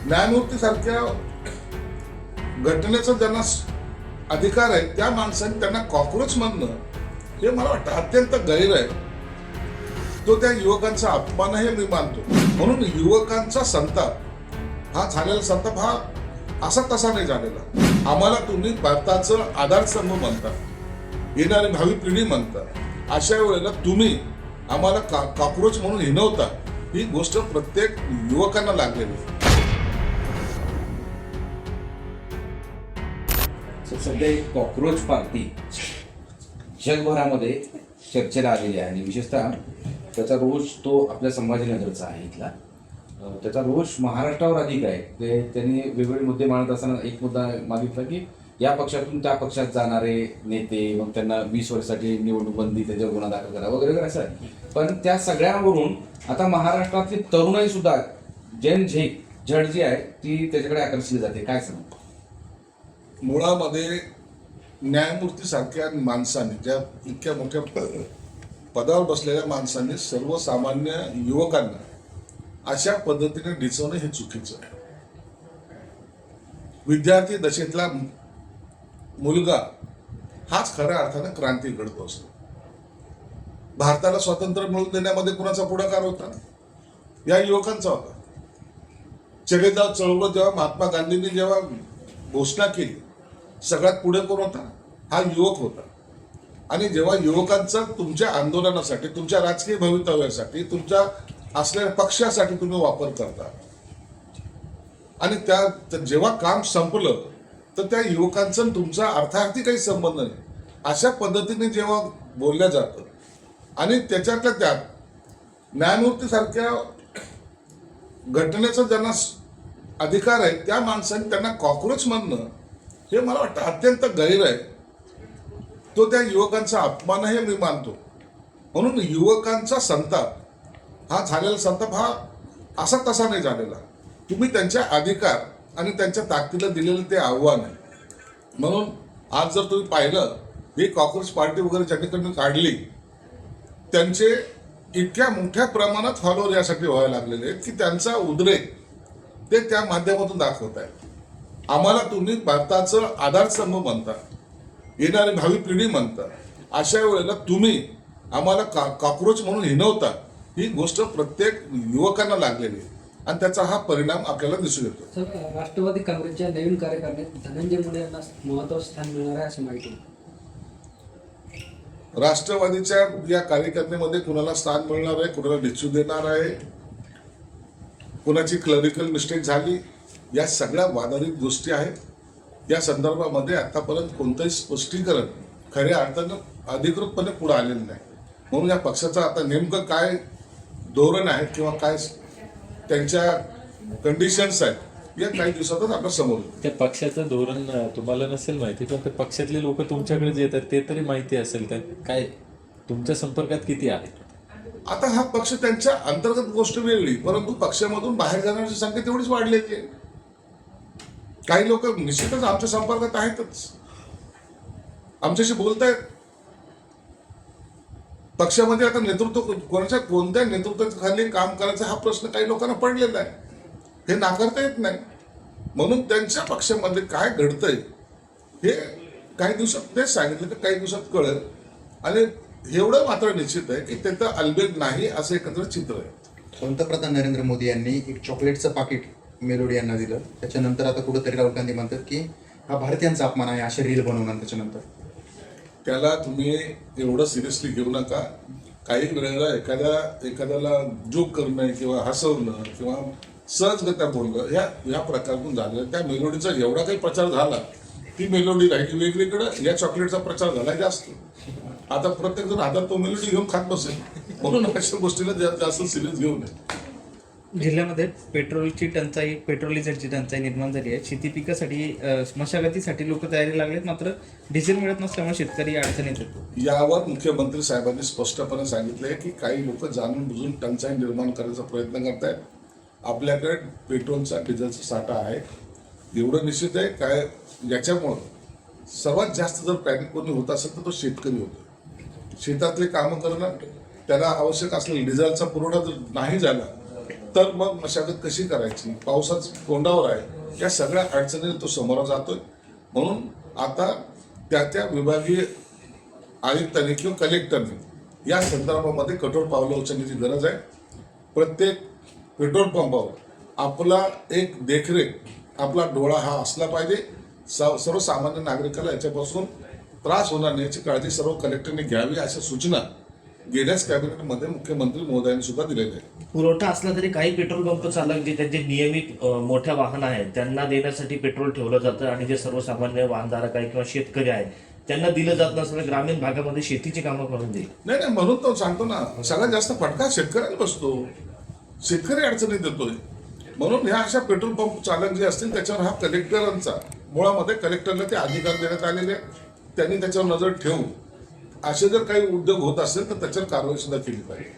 न्यायमूर्ती सारख्या घटनेचा ज्यांना अधिकार आहे त्या माणसाने त्यांना कॉक्रोच म्हणणं हे मला वाटतं अत्यंत गैर आहे. तो त्या युवकांचा अपमान आहे मी मानतो. म्हणून युवकांचा संताप हा झालेला संताप हा असा तसा नाही झालेला. आम्हाला तुम्ही भारताचं आधारस्तंभ म्हणता, येणारी भावी पिढी म्हणता, अशा वेळेला तुम्ही आम्हाला कॉक्रोच म्हणून हिनवता, ही गोष्ट प्रत्येक युवकांना लागलेली आहे. सध्या एक कॉक्रोच पार्टी जगभरामध्ये चर्चेला आलेली आहे आणि विशेषतः त्याचा रोष तो आपल्या संभाजीनगरचा आहे इथला. त्याचा रोष महाराष्ट्रावर अधिक आहे. त्यांनी वेगवेगळे मुद्दे मांडत असताना एक मुद्दा मागितला की या पक्षातून त्या पक्षात जाणारे नेते मग त्यांना 20 वर्षासाठी निवडणूक बंदी, त्याच्यावर गुन्हा दाखल करा वगैरे असं आहे. पण त्या सगळ्यांवरून आता महाराष्ट्रातली तरुणाई सुद्धा झड जी आहे ती त्याच्याकडे आकर्षिली जाते. काय सांगू? मुळामध्ये न्यायमूर्ती सारख्या माणसाने, ज्या इतक्या मोठ्या पदावर बसलेल्या माणसांनी सर्वसामान्य युवकांना अशा पद्धतीने डिचवणं हे चुकीचं आहे. विद्यार्थी दशेतला मुलगा हाच खऱ्या अर्थानं क्रांती घडतो असतो. भारताला स्वातंत्र्य मिळवून देण्यामध्ये कुणाचा पुढाकार होता? या युवकांचा होता. चलेगाव चळवळ जेव्हा महात्मा गांधींनी जेव्हा घोषणा केली, सगळ्यात पुढे कोण होता? हा युवक होता. आणि जेव्हा युवकांचा तुमच्या आंदोलनासाठी, तुमच्या राजकीय भवितव्यासाठी, तुमच्या असलेल्या पक्षासाठी तुम्ही वापर करता आणि त्या जेव्हा काम संपलं तर त्या युवकांचा तुमचा अर्थार्थी काही संबंध नाही, अशा पद्धतीने जेव्हा बोलल्या जातं आणि त्याच्यातल्या त्यात न्यायमूर्ती सारख्या घटनेचा ज्यांना अधिकार आहे त्या माणसाने त्यांना कॉक्रोच म्हणणं हे मला वाटतं अत्यंत गैर आहे. तो त्या युवकांचा अपमान आहे मी मानतो. म्हणून युवकांचा संताप हा झालेला संताप हा असा तसा नाही झालेला. तुम्ही त्यांच्या अधिकार आणि त्यांच्या ताकदीला दिलेलं ते आव्हान आहे. म्हणून आज जर तुम्ही पाहिलं, ही कॉक्रोच पार्टी वगैरे ज्यांच्याकडून काढली त्यांचे इतक्या मोठ्या प्रमाणात फॉलोअर यासाठी व्हायला लागलेले आहेत की त्यांचा उद्रेक ते त्या माध्यमातून दाखवत आहेत. आम्हाला तुम्ही भारताचं आधारस्तंभ म्हणता, येणारी भावी पिढी म्हणता, अशा वेळेला तुम्ही आम्हाला कॉक्रोच म्हणून हिनवता, ही गोष्ट प्रत्येक युवकांना लागलेली आहे आणि त्याचा हा परिणाम आपल्याला दिसून येतो. सर, राष्ट्रवादी काँग्रेसच्या नवीन कार्यकारिणीत धनंजय मुंडे यांना महत्त्वाचं स्थान मिळणार आहे अशी माहिती. राष्ट्रवादीच्या या कार्यकारिणीमध्ये कुणाला स्थान मिळणार आहे, कुणाला डिच्चू देणार आहे, कुणाची क्लरिकल मिस्टेक झाली, या सगळ्या वादाधिक गोष्टी आहेत. या संदर्भामध्ये आतापर्यंत कोणतंही स्पष्टीकरण खऱ्या अर्थानं अधिकृतपणे पुढे आलेलं नाही. म्हणून या पक्षाचं आता नेमकं काय धोरण आहे किंवा काय त्यांच्या कंडिशन्स आहेत या काही दिवसातच आपल्या समोर येईल. त्या पक्षाचं धोरण तुम्हाला नसेल माहिती, पण ते पक्षातले लोक तुमच्याकडे जे येतात ते तरी माहिती असेल. तर काय तुमच्या संपर्कात किती आहेत? आता हा पक्ष त्यांच्या अंतर्गत गोष्ट वेगळी, परंतु पक्षामधून बाहेर जाण्याची संख्या तेवढीच वाढलेली आहे. काही लोक निश्चितच आमच्या संपर्कात आहेतच, आमच्याशी बोलतायत. पक्षामध्ये आता नेतृत्व कोणत्या नेतृत्वाखाली काम करायचं हा प्रश्न काही लोकांना पडलेला आहे, हे नाकारता येत नाही. म्हणून त्यांच्या पक्षामध्ये काय घडतंय हे काही दिवसात तेच सांगितलं की काही दिवसात कळेल. आणि एवढं मात्र निश्चित आहे की त्याचं अलबेल नाही असं एकत्र चित्र आहे. पंतप्रधान नरेंद्र मोदी यांनी एक चॉकलेटचं पाकिट मेलोडी यांना दिलं. त्याच्यानंतर आता कुठंतरी राहुल गांधी म्हणतात की हा भारतीयांचा अपमान आहे, असे रील बनवणार. त्याच्यानंतर त्याला तुम्ही एवढं सिरियसली घेऊ नका. काही वेळेला एखाद्याला जोक करणं किंवा हसवणं किंवा सहजगत्या बोलणं ह्या प्रकारातून झालं. त्या मेलोडीचा एवढा काही प्रचार झाला, ती मेलोडी राहिली वेगवेगळं, या चॉकलेटचा प्रचार झाला जास्त. आता प्रत्येक जण हातात तो मेलोडी घेऊन खात बसेल. म्हणून अशा गोष्टीला जास्त सिरियस घेऊ नये. जिल्ह्यामध्ये पेट्रोलची डिझेलची टंचाई निर्माण झाली आहे. शेती पिकासाठी मशागतीसाठी लोक तयारी लागलेत, मात्र डिझेल मिळत नसल्यामुळे शेतकरी अडचणीत येतो. यावर मुख्यमंत्री साहेबांनी स्पष्टपणे सांगितलंय की काही लोक जाणून बुजून टंचाई निर्माण करण्याचा प्रयत्न करतायत. आपल्याकडे पेट्रोलचा डिझेलचा साठा आहे, एवढं निश्चित आहे. काय याच्यामुळं सर्वात जास्त जर पॅनिक कोणी होत असेल तर तो शेतकरी होतो. शेतातले कामं करणं, त्याला आवश्यक असलेला डिझेलचा पुरवठा जर नाही झाला तर मग मशागत कशी करायची, पावसाच तोंडावर आहे, या सगळ्या अडचणीने तो समोर जातोय. म्हणून आता त्या विभागीय आयुक्तांनी किंवा कलेक्टरने या संदर्भामध्ये कठोर पावलं उचलण्याची गरज आहे. प्रत्येक पेट्रोल पंपावर आपला एक देखरेख, आपला डोळा हा असला पाहिजे. सर्वसामान्य नागरिकाला याच्यापासून त्रास होणार नाही याची काळजी सर्व कलेक्टरने घ्यावी, अशा सूचना गेल्याच कॅबिनेटमध्ये मुख्यमंत्री महोदयांनी सुद्धा दिलेल्या आहेत. पुरवठा असला तरी काही पेट्रोल पंप चालक जे त्यांचे नियमित मोठ्या वाहन आहेत त्यांना देण्यासाठी पेट्रोल ठेवलं जातं आणि जे सर्वसामान्य वाहनधारक आहे किंवा शेतकरी आहे त्यांना दिलं जात नसल्याने ग्रामीण भागामध्ये शेतीची कामं करून देईल. नाही, म्हणून तो सांगतो ना, सगळ्यात जास्त फटका शेतकऱ्याला बसतो. शेतकरी अडचणीत येतोय. म्हणून ह्या अशा पेट्रोल पंप चालक जे असतील त्याच्यावर हा कलेक्टरांचा, मुळामध्ये कलेक्टरला ते अधिकार देण्यात आलेले आहेत. त्यांनी त्याच्यावर नजर ठेवून असे जर काही उद्योग होत असेल तर त्याच्यावर कारवाई सुद्धा केली पाहिजे.